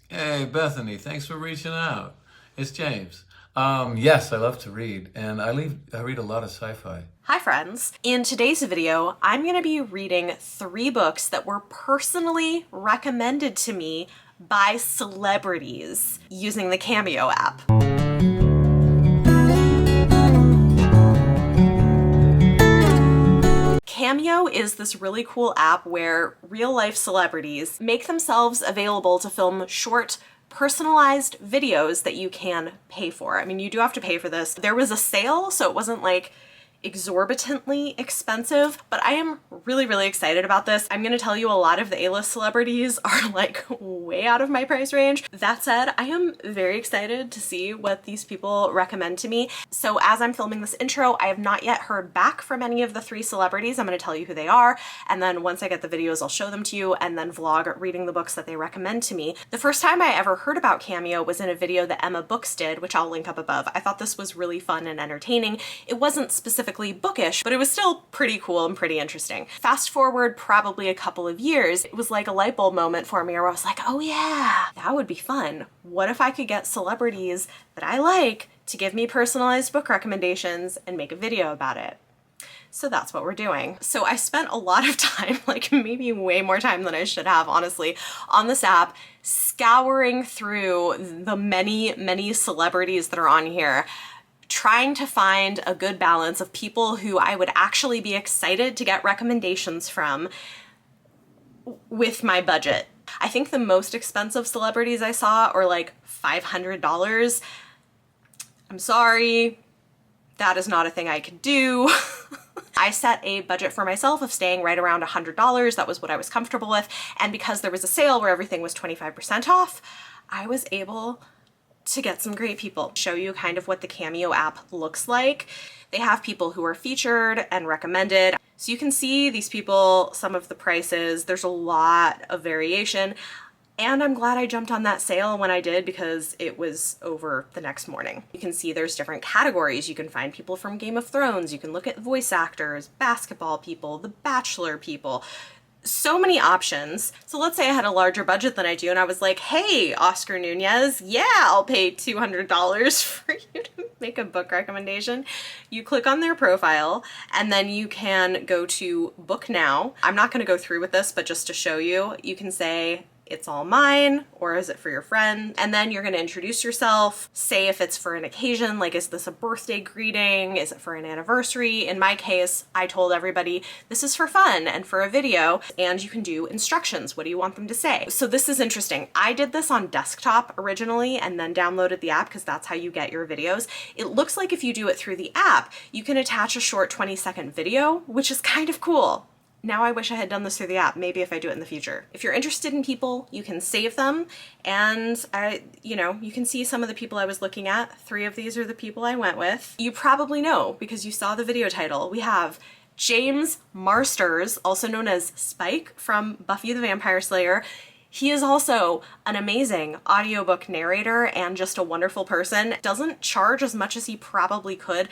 Hey, Bethany, thanks for reaching out. It's James. Yes, I love to read, and I read a lot of sci-fi. Hi friends! In today's video, I'm going to be reading 3 books that were personally recommended to me by celebrities using the Cameo app. Cameo is this really cool app where real-life celebrities make themselves available to film short personalized videos that you can pay for. I mean, you do have to pay for this. There was a sale, so it wasn't like exorbitantly expensive, but I am really excited about this. I'm gonna tell you a lot of the A-list celebrities are like way out of my price range. That said, I am very excited to see what these people recommend to me. So as I'm filming this intro, I have not yet heard back from any of the 3 celebrities. I'm gonna tell you who they are, and then once I get the videos, I'll show them to you and then vlog reading the books that they recommend to me. The first time I ever heard about Cameo was in a video that Emma Books did, which I'll link up above. I thought this was really fun and entertaining. It wasn't specifically bookish, but it was still pretty cool and pretty interesting. Fast forward probably a couple of years, it was like a light bulb moment for me where I was like, oh yeah, that would be fun. What if I could get celebrities that I like to give me personalized book recommendations and make a video about it? So that's what we're doing. So I spent a lot of time, like maybe way more time than I should have, honestly, on this app, scouring through the many celebrities that are on here, trying to find a good balance of people who I would actually be excited to get recommendations from with my budget. I think the most expensive celebrities I saw are like $500. I'm sorry, that is not a thing I could do. I set a budget for myself of staying right around $100. That was what I was comfortable with. And because there was a sale where everything was 25% off, I was able to get some great people. Show you kind of what the Cameo app looks like. They have people who are featured and recommended. So you can see these people, some of the prices. There's a lot of variation. And I'm glad I jumped on that sale when I did because it was over the next morning. You can see there's different categories. You can find people from Game of Thrones. You can look at voice actors, basketball people, The Bachelor people. So many options. So let's say I had a larger budget than I do and I was like, hey, Oscar Nunez, yeah, I'll pay $200 for you to make a book recommendation. You click on their profile and then you can go to Book Now. I'm not gonna go through with this, but just to show you, you can say, it's all mine, or is it for your friend? And then you're gonna introduce yourself, say if it's for an occasion, like is this a birthday greeting? Is it for an anniversary? In my case, I told everybody this is for fun and for a video, and you can do instructions. What do you want them to say? So this is interesting. I did this on desktop originally and then downloaded the app because that's how you get your videos. It looks like if you do it through the app, you can attach a short 20-second video, which is kind of cool. Now I wish I had done this through the app, maybe if I do it in the future. If you're interested in people, you can save them, and you can see some of the people I was looking at. 3 of these are the people I went with. You probably know because you saw the video title. We have James Marsters, also known as Spike from Buffy the Vampire Slayer. He is also an amazing audiobook narrator and just a wonderful person. Doesn't charge as much as he probably could.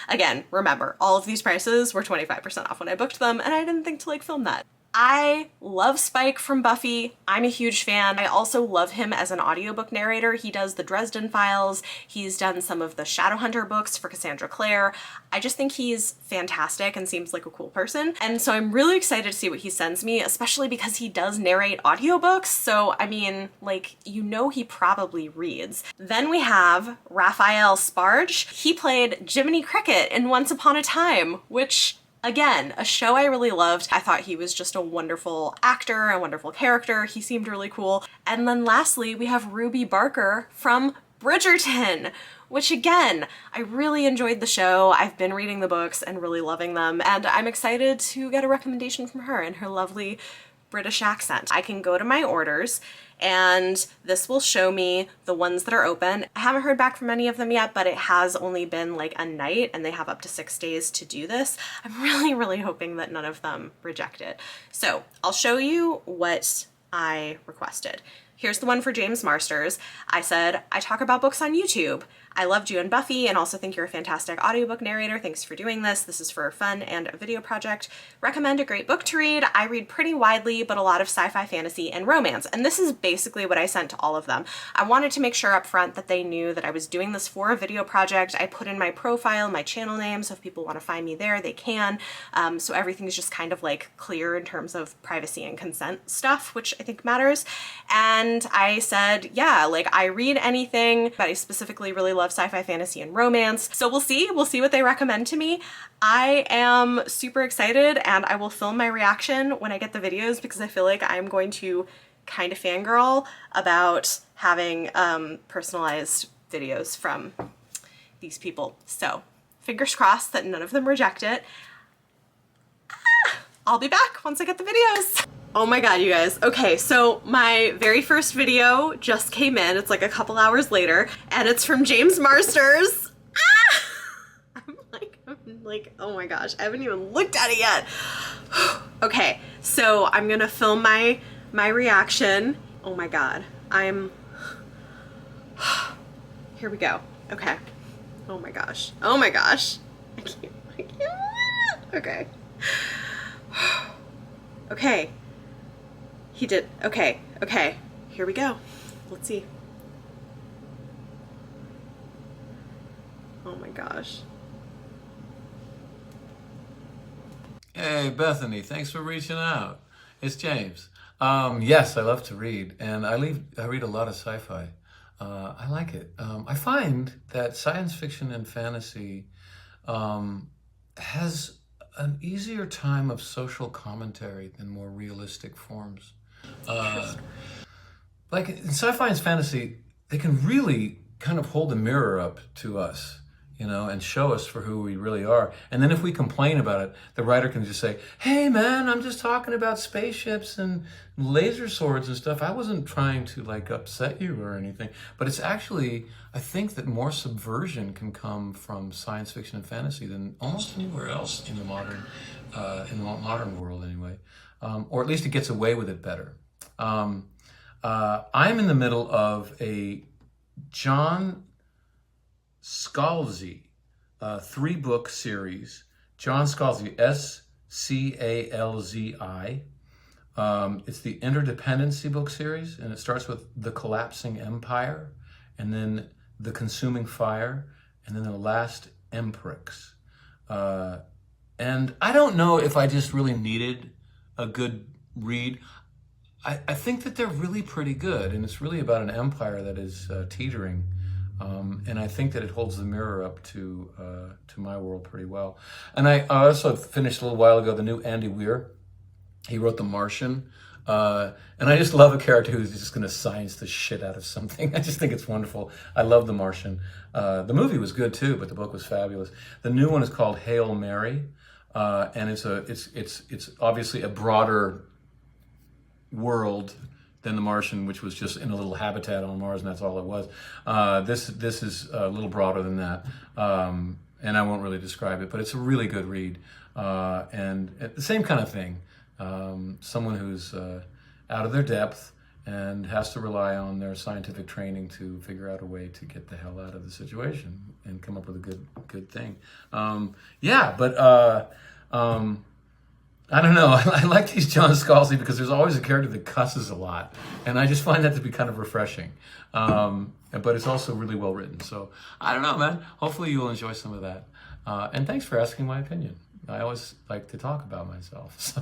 Again, remember, all of these prices were 25% off when I booked them, and I didn't think to like film that. I love Spike from Buffy. I'm a huge fan. I also love him as an audiobook narrator. He does the Dresden Files. He's done some of the Shadowhunter books for Cassandra Clare. I just think he's fantastic and seems like a cool person. And so I'm really excited to see what he sends me, especially because he does narrate audiobooks. So, I mean, like, he probably reads. Then we have Raphael Sbarge. He played Jiminy Cricket in Once Upon a Time, which, again, a show I really loved. I thought he was just a wonderful actor, a wonderful character. He seemed really cool. And then lastly, we have Ruby Barker from Bridgerton, which again, I really enjoyed the show. I've been reading the books and really loving them, and I'm excited to get a recommendation from her in her lovely British accent. I can go to my orders and this will show me the ones that are open. I haven't heard back from any of them yet, but it has only been like a night and they have up to 6 days to do this. I'm really hoping that none of them reject it. So I'll show you what I requested. here's the one for James Marsters. I said, I talk about books on YouTube. I loved you and Buffy and also think you're a fantastic audiobook narrator. Thanks for doing this. This is for fun and a video project. Recommend a great book to read. I read pretty widely, but a lot of sci-fi, fantasy, and romance. And this is basically what I sent to all of them. I wanted to make sure up front that they knew that I was doing this for a video project. I put in my profile, my channel name, so if people want to find me there, they can. So everything's just kind of like clear in terms of privacy and consent stuff, which I think matters. And I said, yeah, like I read anything, but I specifically really love sci-fi, fantasy, and romance. So we'll see what they recommend to me. I am super excited and I will film my reaction when I get the videos because I feel like I'm going to kind of fangirl about having personalized videos from these people. So fingers crossed that none of them reject it. I'll be back once I get the videos. Oh my god, you guys. Okay, so my very first video just came in. It's like a couple hours later, and it's from James Marsters. I'm like, oh my gosh, I haven't even looked at it yet. Okay, so I'm gonna film my reaction. Oh my god, here we go. Okay. Oh my gosh. Oh my gosh. I can't. Okay. Okay. He did. Okay. Okay. Here we go. Let's see. Oh my gosh. Hey, Bethany, thanks for reaching out. It's James. Yes, I love to read, and I read a lot of sci-fi. I like it. I find that science fiction and fantasy has an easier time of social commentary than more realistic forms. Like in sci-fi and fantasy, they can really kind of hold the mirror up to us, you know, and show us for who we really are. And then if we complain about it, the writer can just say, hey man, I'm just talking about spaceships and laser swords and stuff. I wasn't trying to like upset you or anything. But it's actually, I think that more subversion can come from science fiction and fantasy than almost anywhere else in the modern world anyway. Or at least it gets away with it better. I'm in the middle of a John Scalzi 3-book series. John Scalzi, Scalzi. It's the Interdependency book series, and it starts with The Collapsing Empire, and then The Consuming Fire, and then The Last Emperix. And I don't know if I just really needed a good read. I think that they're really pretty good, and it's really about an empire that is teetering. And I think that it holds the mirror up to my world pretty well. And I also finished a little while ago the new Andy Weir. He wrote The Martian. And I just love a character who's just going to science the shit out of something. I just think it's wonderful. I love The Martian. The movie was good too, but the book was fabulous. The new one is called Hail Mary. And it's obviously a broader world than The Martian, which was just in a little habitat on Mars, and that's all it was. This is a little broader than that, and I won't really describe it, but it's a really good read, and the same kind of thing. Someone who's out of their depth and has to rely on their scientific training to figure out a way to get the hell out of the situation and come up with a good thing. I don't know. I like these John Scalzi because there's always a character that cusses a lot. And I just find that to be kind of refreshing. But it's also really well written. So I don't know, man. Hopefully you'll enjoy some of that. And thanks for asking my opinion. I always like to talk about myself. So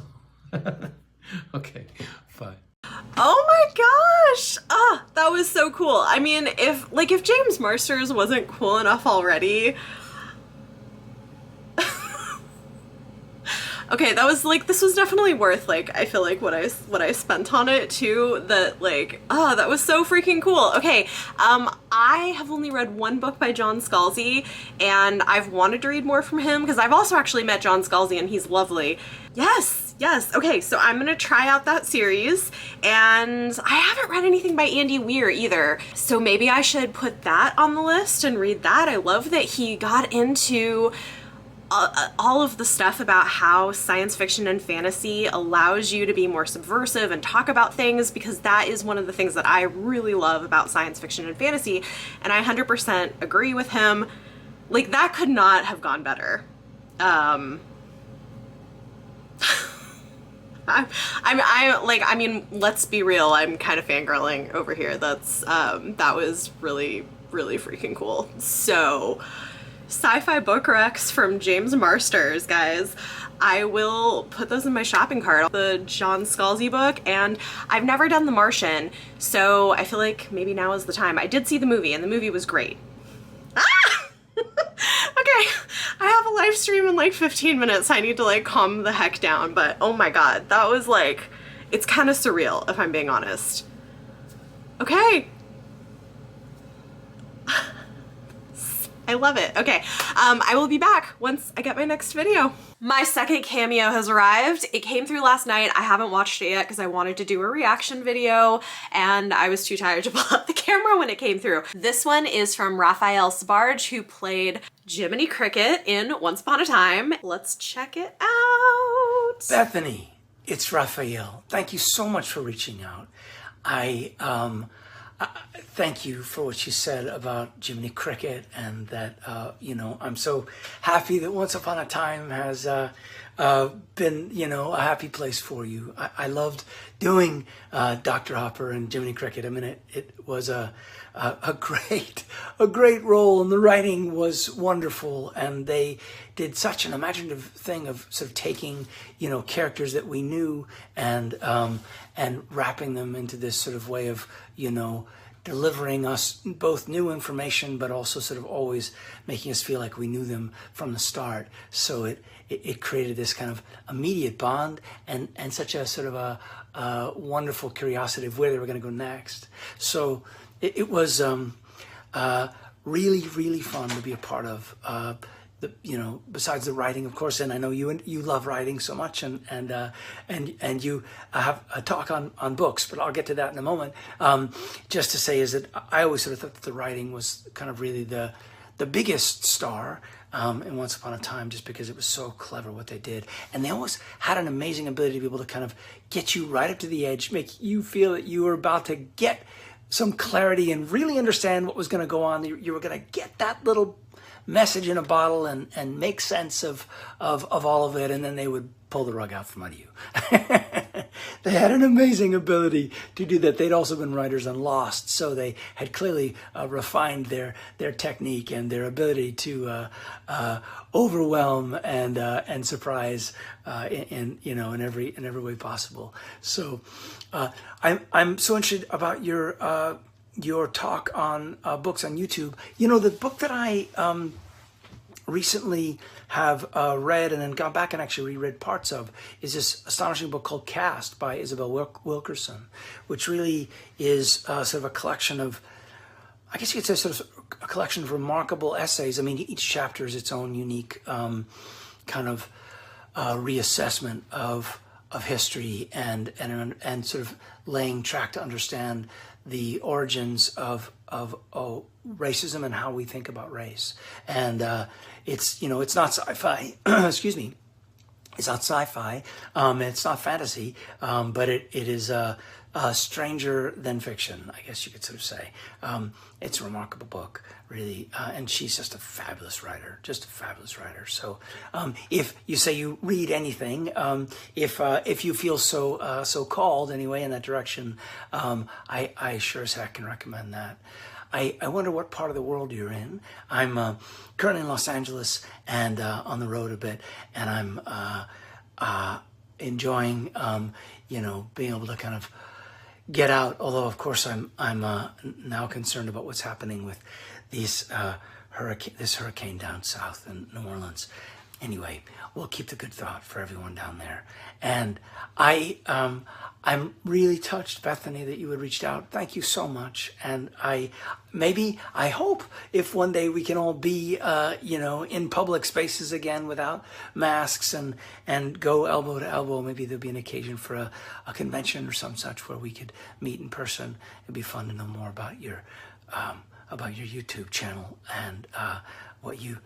okay, bye. Oh my gosh! That was so cool. I mean, if James Marsters wasn't cool enough already. Okay, this was definitely worth, I feel like what I spent on it too, that that was so freaking cool. Okay, I have only read one book by John Scalzi, and I've wanted to read more from him, because I've also actually met John Scalzi, and he's lovely. Yes, okay, so I'm gonna try out that series, and I haven't read anything by Andy Weir either, so maybe I should put that on the list and read that. I love that he got into all of the stuff about how science fiction and fantasy allows you to be more subversive and talk about things, because that is one of the things that I really love about science fiction and fantasy, and I 100% agree with him. Like, that could not have gone better. I mean, let's be real, I'm kind of fangirling over here. That was really, really freaking cool. So, Sci-Fi Book Recs from James Marsters, guys. I will put those in my shopping cart. The John Scalzi book, and I've never done The Martian, so I feel like maybe now is the time. I did see the movie, and the movie was great. Ah! Okay, I have a live stream in like 15 minutes. I need to like calm the heck down, but oh my god, that was like, it's kind of surreal if I'm being honest. Okay. I love it. Okay, I will be back once I get my next video. My second cameo has arrived. It came through last night. I haven't watched it yet because I wanted to do a reaction video and I was too tired to pull up the camera when it came through. This one is from Raphael Sbarge, who played Jiminy Cricket in Once Upon a Time. Let's check it out. Bethany, it's Raphael. Thank you so much for reaching out. I thank you for what you said about Jiminy Cricket, and that, you know, I'm so happy that Once Upon a Time has been, you know, a happy place for you. I loved doing Dr. Hopper and Jiminy Cricket. I mean, it was a great role, and the writing was wonderful, and they did such an imaginative thing of sort of taking, you know, characters that we knew and wrapping them into this sort of way of, you know, delivering us both new information, but also sort of always making us feel like we knew them from the start. So it created this kind of immediate bond and such a sort of a wonderful curiosity of where they were going to go next. So it was really, really fun to be a part of. You know, besides the writing, of course, and I know you love writing so much, and you have a talk on books, but I'll get to that in a moment. Just to say is that I always sort of thought that the writing was kind of really the biggest star in Once Upon a Time, just because it was so clever what they did, and they always had an amazing ability to be able to kind of get you right up to the edge, make you feel that you were about to get some clarity and really understand what was going to go on. You were going to get that little message in a bottle and make sense of all of it, and then they would pull the rug out from under you. They had an amazing ability to do that. They'd also been writers on Lost, so they had clearly refined their technique and their ability to overwhelm and surprise in you know, in every way possible. So I'm so interested about your talk on books on YouTube. You know, the book that I recently have read and then gone back and actually reread parts of is this astonishing book called Cast by Isabel Wilkerson, which really is sort of a collection of, I guess you could say, sort of a collection of remarkable essays. I mean, each chapter is its own unique kind of reassessment of history and sort of laying track to understand the origins of racism and how we think about race. And it's, you know, it's not sci-fi, excuse me, it's not sci-fi, it's not fantasy, but it is stranger than fiction, I guess you could sort of say. It's a remarkable book, really, and she's just a fabulous writer, So if you say you read anything, if you feel so called anyway in that direction, I sure as heck can recommend that. I wonder what part of the world you're in. I'm currently in Los Angeles and on the road a bit, and I'm enjoying, you know, being able to kind of get out. Although, of course, I'm now concerned about what's happening with this hurricane down south in New Orleans. Anyway, we'll keep the good thought for everyone down there. And I'm really touched, Bethany, that you had reached out. Thank you so much. And I hope if one day we can all be, in public spaces again without masks and go elbow to elbow, maybe there'll be an occasion for a convention or some such where we could meet in person. It'd be fun to know more about your YouTube channel and what you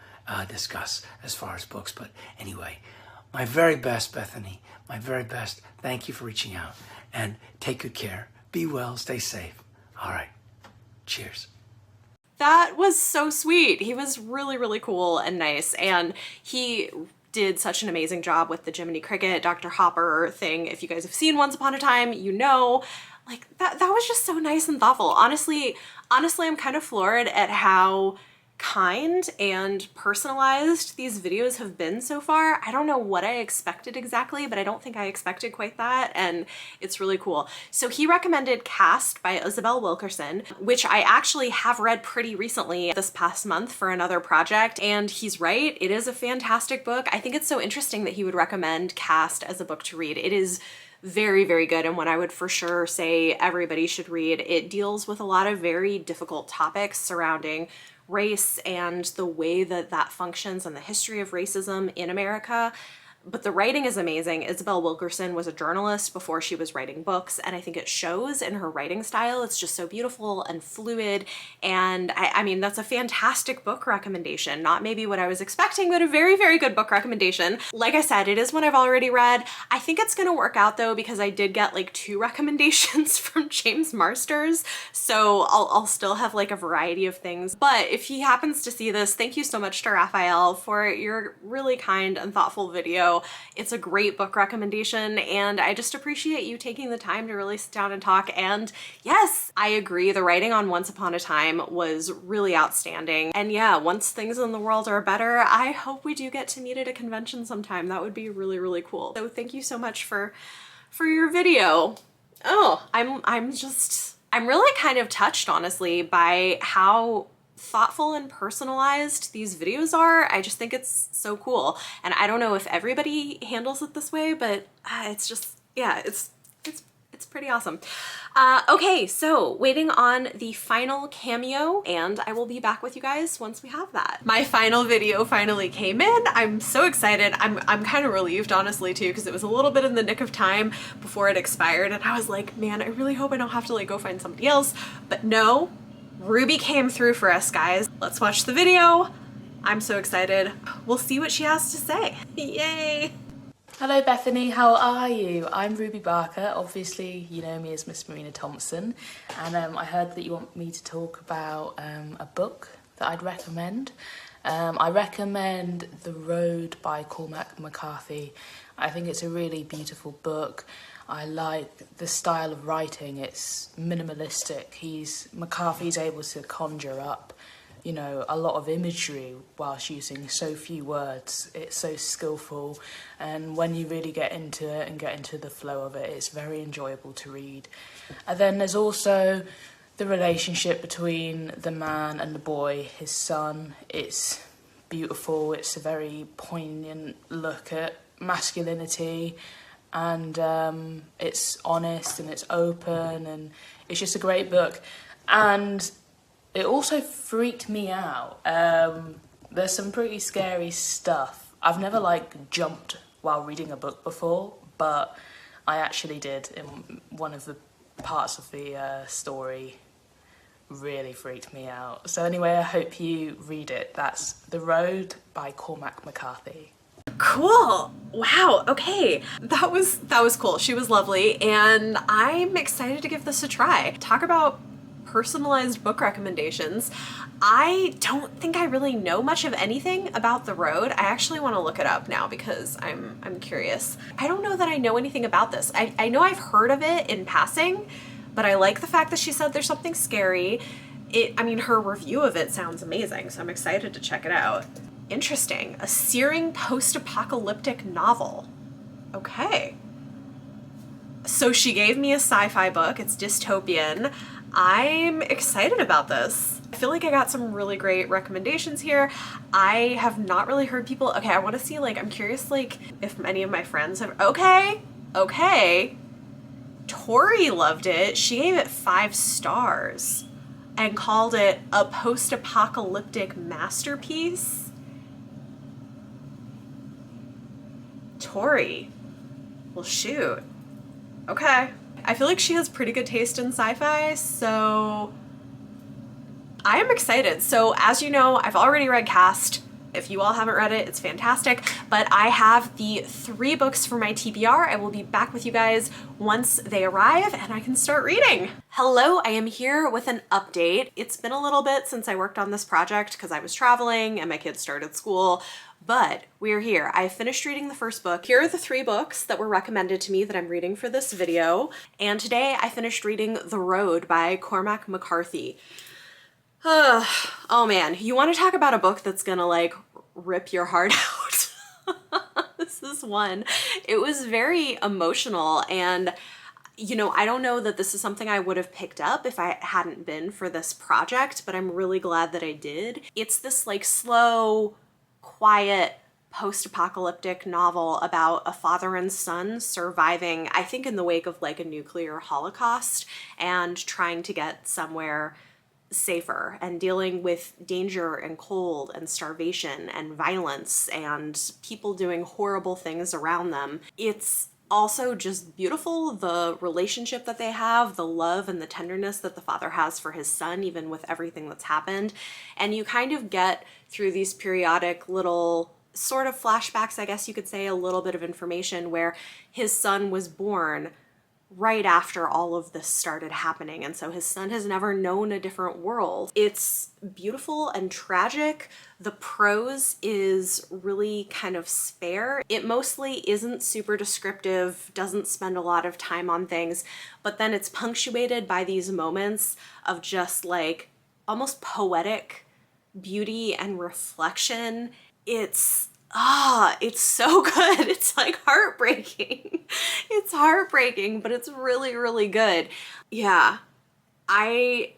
discuss as far as books. But anyway, my very best, Bethany. My very best. Thank you for reaching out, and take good care. Be well, stay safe. All right. Cheers. That was so sweet. He was really, really cool and nice, and he did such an amazing job with the Jiminy Cricket, Dr. Hopper thing. If you guys have seen Once Upon a Time, you know, like that was just so nice and thoughtful. Honestly, I'm kind of floored at how kind and personalized these videos have been so far. I don't know what I expected exactly, but I don't think I expected quite that, and it's really cool. So he recommended Caste by Isabel Wilkerson, which I actually have read pretty recently this past month for another project, and he's right, it is a fantastic book. I think it's so interesting that he would recommend Caste as a book to read. It is very, very good, and one I would for sure say everybody should read. It deals with a lot of very difficult topics surrounding race and the way that that functions and the history of racism in America. But the writing is amazing. Isabel Wilkerson was a journalist before she was writing books, and I think it shows in her writing style. It's just so beautiful and fluid, and I mean, that's a fantastic book recommendation. Not maybe what I was expecting, but a very, very good book recommendation. Like I said, it is one I've already read. I think it's gonna work out though, because I did get like 2 recommendations from James Marsters, so I'll still have like a variety of things. But if he happens to see this, thank you so much to Raphael for your really kind and thoughtful video. It's a great book recommendation, and I just appreciate you taking the time to really sit down and talk. And yes, I agree, the writing on Once Upon a Time was really outstanding. And yeah, once things in the world are better, I hope we do get to meet at a convention sometime. That would be really, really cool. So thank you so much for your video. Oh, I'm really kind of touched, honestly, by how thoughtful and personalized these videos are. I just think it's so cool. And I don't know if everybody handles it this way, but it's just, yeah, it's pretty awesome. Okay, so waiting on the final cameo, and I will be back with you guys once we have that. My final video finally came in. I'm so excited. I'm kind of relieved, honestly, too, because it was a little bit in the nick of time before it expired, and I was like, man, I really hope I don't have to like go find somebody else. But no, Ruby came through for us, guys. Let's watch the video. I'm so excited. We'll see what she has to say. Yay! Hello Bethany, how are you? I'm Ruby Barker. Obviously, you know me as Miss Marina Thompson, and I heard that you want me to talk about a book that I'd recommend. I recommend The Road by Cormac McCarthy. I think it's a really beautiful book. I like the style of writing. It's minimalistic. McCarthy's able to conjure up, you know, a lot of imagery whilst using so few words. It's so skillful, and when you really get into it and get into the flow of it, it's very enjoyable to read. And then there's also the relationship between the man and the boy, his son. It's beautiful. It's a very poignant look at masculinity, and it's honest and it's open, and it's just a great book. And it also freaked me out. There's some pretty scary stuff. I've never like jumped while reading a book before, but I actually did in one of the parts of the story. Really freaked me out. So anyway, I hope you read it. That's The Road by Cormac McCarthy. Cool. Wow. Okay. That was cool. She was lovely, and I'm excited to give this a try. Talk about personalized book recommendations. I don't think I really know much of anything about The Road. I actually want to look it up now because I'm curious. I don't know that I know anything about this. I know I've heard of it in passing, but I like the fact that she said there's something scary. I mean, her review of it sounds amazing, so I'm excited to check it out. Interesting. A searing post-apocalyptic novel. Okay. So she gave me a sci-fi book. It's dystopian. I'm excited about this. I feel like I got some really great recommendations here. I have not really heard people... Okay, I want to see, like, I'm curious, like, if many of my friends have... Okay. Tori loved it. She gave it 5 stars and called it a post-apocalyptic masterpiece. Tori. Well, shoot. Okay. I feel like she has pretty good taste in sci-fi, so I am excited. So as you know, I've already read Cast. If you all haven't read it, it's fantastic. But I have the 3 books for my TBR. I will be back with you guys once they arrive and I can start reading. Hello, I am here with an update. It's been a little bit since I worked on this project because I was traveling and my kids started school, but we're here. I finished reading the first book. Here are the 3 books that were recommended to me that I'm reading for this video. And today I finished reading The Road by Cormac McCarthy. Oh man, you want to talk about a book that's gonna like rip your heart out? This is one. It was very emotional, and you know, I don't know that this is something I would have picked up if I hadn't been for this project, but I'm really glad that I did. It's this like slow, quiet, post-apocalyptic novel about a father and son surviving, I think in the wake of like a nuclear holocaust, and trying to get somewhere safer and dealing with danger and cold and starvation and violence and people doing horrible things around them. It's also just beautiful, the relationship that they have, the love and the tenderness that the father has for his son, even with everything that's happened. And you kind of get through these periodic little sort of flashbacks, I guess you could say, a little bit of information where his son was born right after all of this started happening, and so his son has never known a different world. It's beautiful and tragic. The prose is really kind of spare. It mostly isn't super descriptive, doesn't spend a lot of time on things, but then it's punctuated by these moments of just like almost poetic beauty and reflection. It's so good. It's like heartbreaking. It's heartbreaking, but it's really, really good. Yeah. I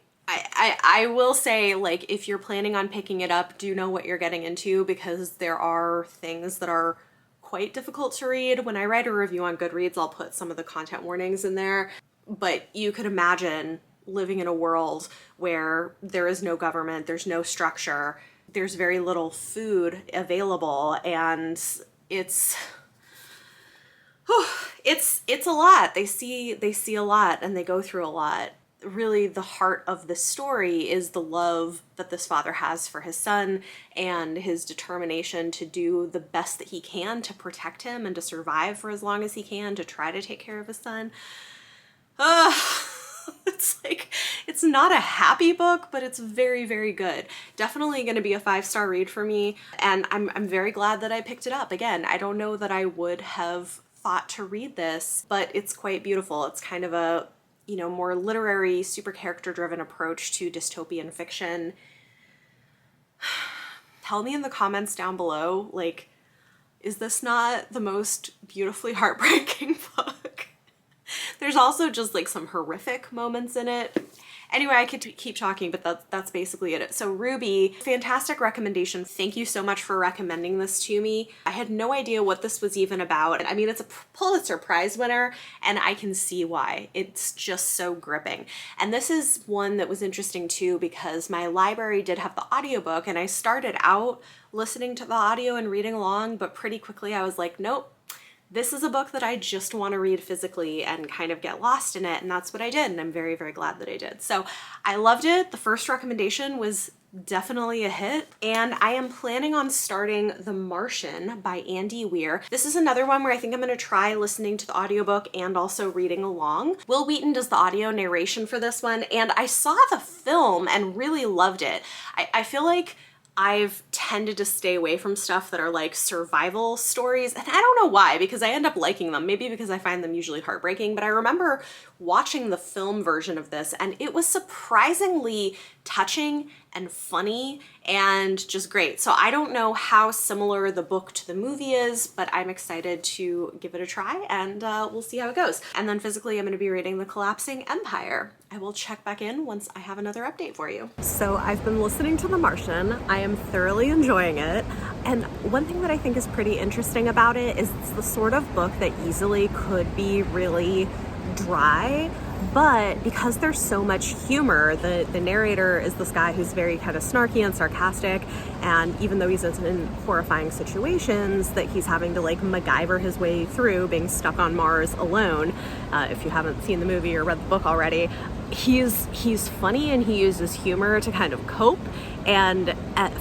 will say, like, if you're planning on picking it up, do know what you're getting into, because there are things that are quite difficult to read. When I write a review on Goodreads, I'll put some of the content warnings in there, but you could imagine living in a world where there is no government, there's no structure, there's very little food available, and it's a lot. They see a lot and they go through a lot. Really, the heart of the story is the love that this father has for his son and his determination to do the best that he can to protect him and to survive for as long as he can, to try to take care of his son. It's like, it's not a happy book, but it's very, very good. Definitely going to be a 5-star read for me, and I'm very glad that I picked it up. Again, I don't know that I would have thought to read this, but it's quite beautiful. It's kind of a, you know, more literary, super character-driven approach to dystopian fiction. Tell me in the comments down below, like, is this not the most beautifully heartbreaking book? There's also just like some horrific moments in it. Anyway, I could keep talking, but that's basically it. So Ruby, fantastic recommendation. Thank you so much for recommending this to me. I had no idea what this was even about. I mean, it's a Pulitzer Prize winner, and I can see why. It's just so gripping. And this is one that was interesting too, because my library did have the audiobook, and I started out listening to the audio and reading along, but pretty quickly I was like, nope. This is a book that I just want to read physically and kind of get lost in it, and that's what I did, and I'm very, very glad that I did. So I loved it. The first recommendation was definitely a hit, and I am planning on starting The Martian by Andy Weir. This is another one where I think I'm going to try listening to the audiobook and also reading along. Will Wheaton does the audio narration for this one, and I saw the film and really loved it. I feel like I've tended to stay away from stuff that are like survival stories, and I don't know why, because I end up liking them. Maybe because I find them usually heartbreaking, but I remember watching the film version of this and it was surprisingly touching and funny and just great. So I don't know how similar the book to the movie is, but I'm excited to give it a try, and we'll see how it goes. And then physically I'm going to be reading The Collapsing Empire. I will check back in once I have another update for you. So I've been listening to The Martian. I am thoroughly enjoying it. And one thing that I think is pretty interesting about it is it's the sort of book that easily could be really dry, but because there's so much humor, the narrator is this guy who's very kind of snarky and sarcastic, and even though he's in horrifying situations that he's having to like MacGyver his way through, being stuck on Mars alone, if you haven't seen the movie or read the book already, he's funny and he uses humor to kind of cope. And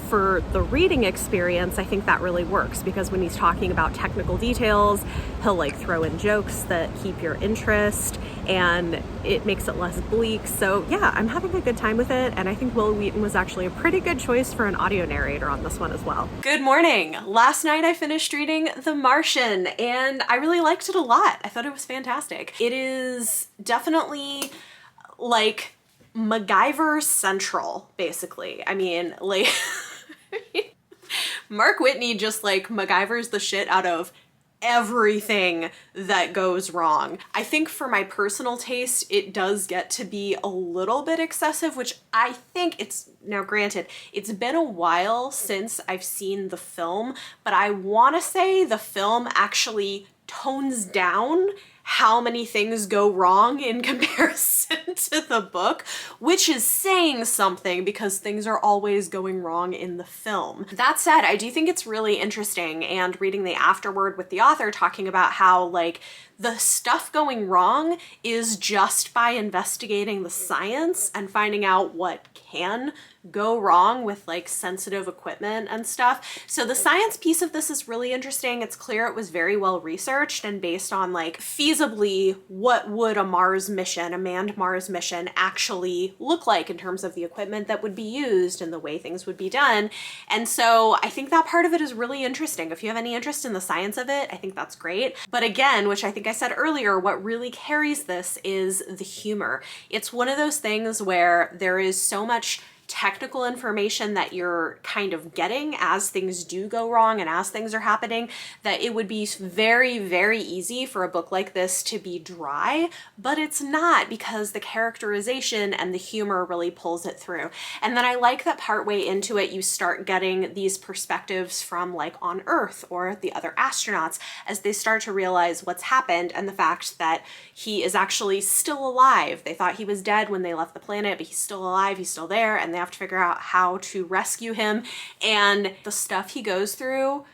for the reading experience, I think that really works, because when he's talking about technical details, he'll like throw in jokes that keep your interest, and it makes it less bleak. So yeah, I'm having a good time with it, and I think Wil Wheaton was actually a pretty good choice for an audio narrator on this one as well. Good morning. Last night I finished reading The Martian, and I really liked it a lot. I thought it was fantastic. It is definitely like MacGyver Central, basically. I mean, like, Mark Whitney just like MacGyvers the shit out of everything that goes wrong. I think for my personal taste, it does get to be a little bit excessive, which I think now granted, it's been a while since I've seen the film, but I want to say the film actually tones down how many things go wrong in comparison to the book, which is saying something because things are always going wrong in the film. That said, I do think it's really interesting, and reading the afterword with the author talking about how like the stuff going wrong is just by investigating the science and finding out what can go wrong with like sensitive equipment and stuff. So the science piece of this is really interesting. It's clear it was very well researched and based on like feasibly what would a Mars mission, a manned Mars mission actually look like in terms of the equipment that would be used and the way things would be done. And so I think that part of it is really interesting. If you have any interest in the science of it, I think that's great. But again, which I think I said earlier, what really carries this is the humor. It's one of those things where there is so much technical information that you're kind of getting as things do go wrong and as things are happening, that it would be very, very easy for a book like this to be dry, but it's not, because the characterization and the humor really pulls it through. And then I like that partway into it, you start getting these perspectives from like on Earth or the other astronauts as they start to realize what's happened and the fact that he is actually still alive. They thought he was dead when they left the planet, but he's still alive, he's still there, and they have to figure out how to rescue him. And the stuff he goes through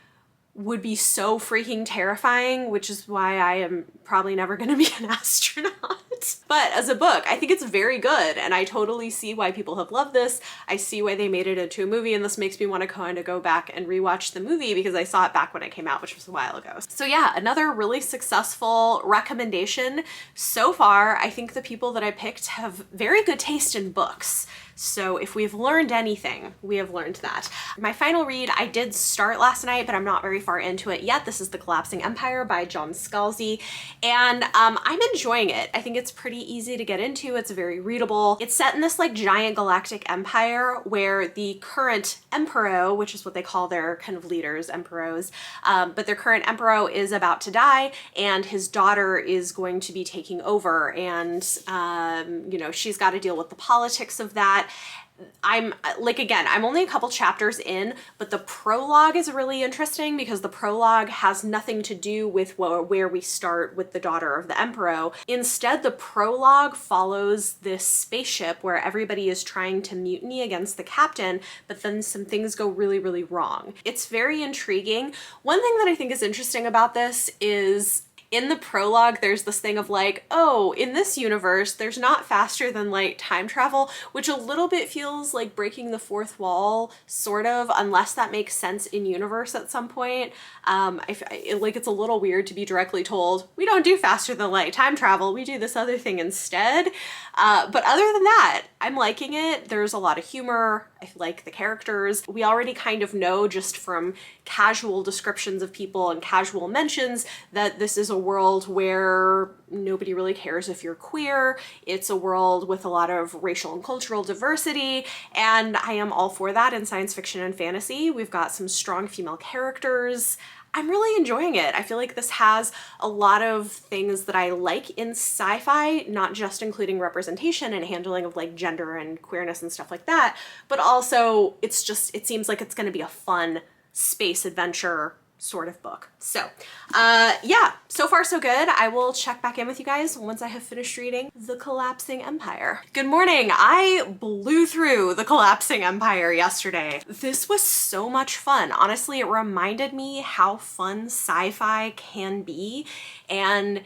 would be so freaking terrifying, which is why I am probably never going to be an astronaut. But as a book, I think it's very good, and I totally see why people have loved this. I see why they made it into a movie, and this makes me want to kind of go back and rewatch the movie because I saw it back when it came out, which was a while ago. So yeah, another really successful recommendation so far. I think the people that I picked have very good taste in books. So if we've learned anything, we have learned that. My final read I did start last night, but I'm not very far into it yet. This is The Collapsing Empire by John Scalzi, and I'm enjoying it. I think it's pretty easy to get into. It's very readable. It's set in this like giant galactic empire where the current emperor, which is what they call their kind of leaders, emperors, but their current emperor is about to die, and his daughter is going to be taking over, and you know, she's got to deal with the politics of that. I'm like, again, I'm only a couple chapters in, but the prologue is really interesting because the prologue has nothing to do with where we start with the daughter of the emperor. Instead, the prologue follows this spaceship where everybody is trying to mutiny against the captain, but then some things go really, really wrong. It's very intriguing. One thing that I think is interesting about this is in the prologue, there's this thing of like, oh, in this universe, there's not faster than light time travel, which a little bit feels like breaking the fourth wall, sort of, unless that makes sense in universe at some point. Like it's a little weird to be directly told, we don't do faster than light time travel, we do this other thing instead. But other than that, I'm liking it. There's a lot of humor. I like the characters. We already kind of know just from casual descriptions of people and casual mentions that this is a world where nobody really cares if you're queer. It's a world with a lot of racial and cultural diversity, and I am all for that in science fiction and fantasy. We've got some strong female characters. I'm really enjoying it. I feel like this has a lot of things that I like in sci-fi, not just including representation and handling of like gender and queerness and stuff like that, but also it seems like it's going to be a fun space adventure sort of book. So yeah, so far so good. I will check back in with you guys once I have finished reading The Collapsing Empire. Good morning. I blew through The Collapsing Empire yesterday. This was so much fun. Honestly, it reminded me how fun sci-fi can be, and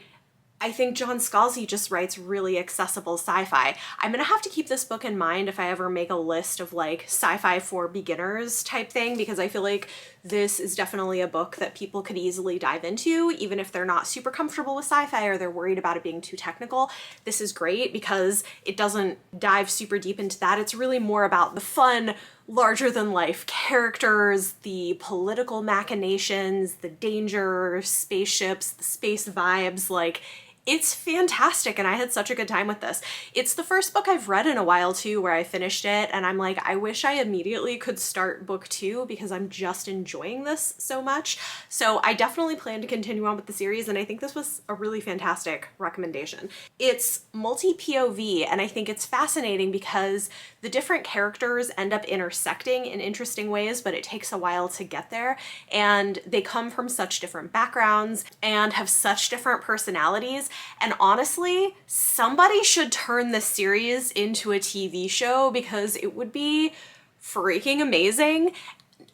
I think John Scalzi just writes really accessible sci-fi. I'm gonna have to keep this book in mind if I ever make a list of like sci-fi for beginners type thing, because I feel like this is definitely a book that people could easily dive into, even if they're not super comfortable with sci-fi or they're worried about it being too technical. This is great because it doesn't dive super deep into that. It's really more about the fun, larger than life characters, the political machinations, the danger, spaceships, the space vibes. Like, it's fantastic, and I had such a good time with this. It's the first book I've read in a while too where I finished it and I'm like, I wish I immediately could start book 2 because I'm just enjoying this so much. So I definitely plan to continue on with the series, and I think this was a really fantastic recommendation. It's multi-POV, and I think it's fascinating because the different characters end up intersecting in interesting ways, but it takes a while to get there, and they come from such different backgrounds and have such different personalities. And honestly, somebody should turn this series into a TV show because it would be freaking amazing.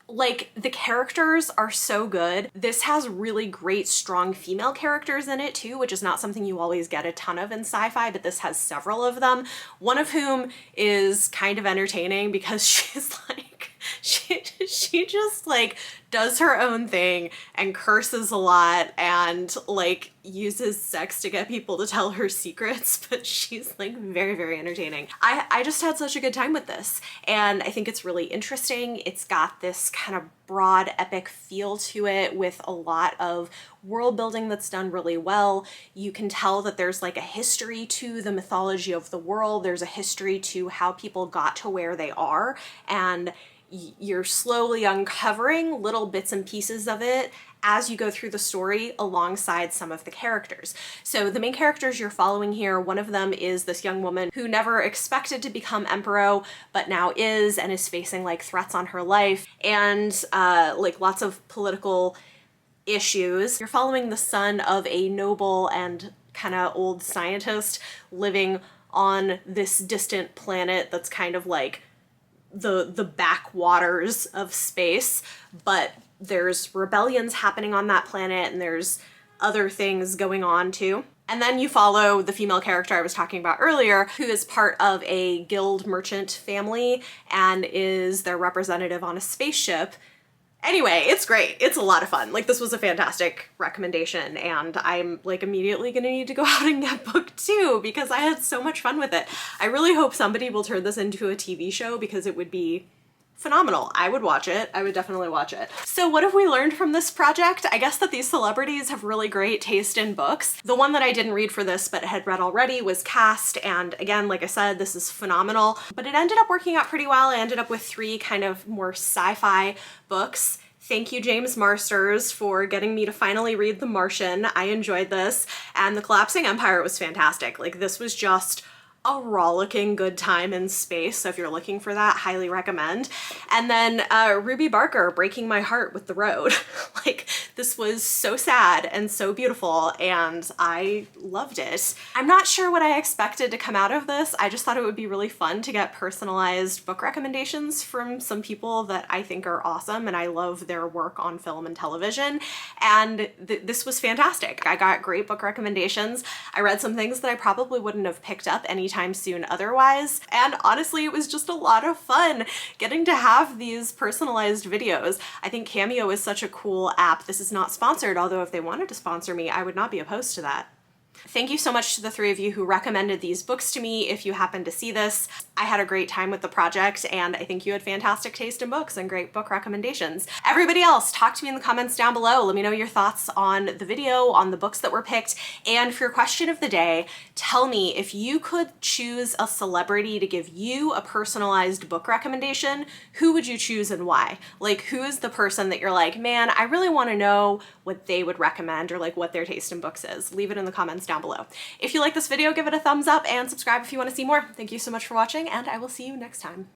Like, the characters are so good. This has really great, strong female characters in it too, which is not something you always get a ton of in sci-fi, but this has several of them. One of whom is kind of entertaining because she's like, she just like does her own thing and curses a lot and like uses sex to get people to tell her secrets, but she's like very, very entertaining. I just had such a good time with this, and I think it's really interesting. It's got this kind of broad epic feel to it with a lot of world building that's done really well. You can tell that there's like a history to the mythology of the world. There's a history to how people got to where they are, and you're slowly uncovering little bits and pieces of it as you go through the story alongside some of the characters. So the main characters you're following here, one of them is this young woman who never expected to become emperor, but now is, and is facing like threats on her life and like lots of political issues. You're following the son of a noble and kind of old scientist living on this distant planet that's kind of like the backwaters of space, but there's rebellions happening on that planet and there's other things going on too. And then you follow the female character I was talking about earlier, who is part of a guild merchant family and is their representative on a spaceship. Anyway, it's great. It's a lot of fun. Like, this was a fantastic recommendation, and I'm like immediately gonna need to go out and get book 2 because I had so much fun with it. I really hope somebody will turn this into a TV show because it would be phenomenal. I would watch it. I would definitely watch it. So what have we learned from this project? I guess that these celebrities have really great taste in books. The one that I didn't read for this but had read already was Cast, and again, like I said, this is phenomenal, but it ended up working out pretty well. I ended up with 3 kind of more sci-fi books. Thank you, James Marsters, for getting me to finally read The Martian. I enjoyed this, and The Collapsing Empire was fantastic. Like, this was just a rollicking good time in space, so if you're looking for that, highly recommend. And then Ruby Barker, Breaking My Heart with the Road. Like, this was so sad and so beautiful, and I loved it. I'm not sure what I expected to come out of this. I just thought it would be really fun to get personalized book recommendations from some people that I think are awesome, and I love their work on film and television, and this was fantastic. I got great book recommendations. I read some things that I probably wouldn't have picked up anytime soon otherwise, and honestly, it was just a lot of fun getting to have these personalized videos. I think Cameo is such a cool app. This is not sponsored, although if they wanted to sponsor me, I would not be opposed to that. Thank you so much to the 3 of you who recommended these books to me. If you happen to see this, I had a great time with the project, and I think you had fantastic taste in books and great book recommendations. Everybody else, talk to me in the comments down below. Let me know your thoughts on the video, on the books that were picked, and for your question of the day, tell me if you could choose a celebrity to give you a personalized book recommendation, who would you choose and why? Like, who is the person that you're like, man, I really want to know what they would recommend or like what their taste in books is? Leave it in the comments down below. If you like this video, give it a thumbs up and subscribe if you want to see more. Thank you so much for watching, and I will see you next time.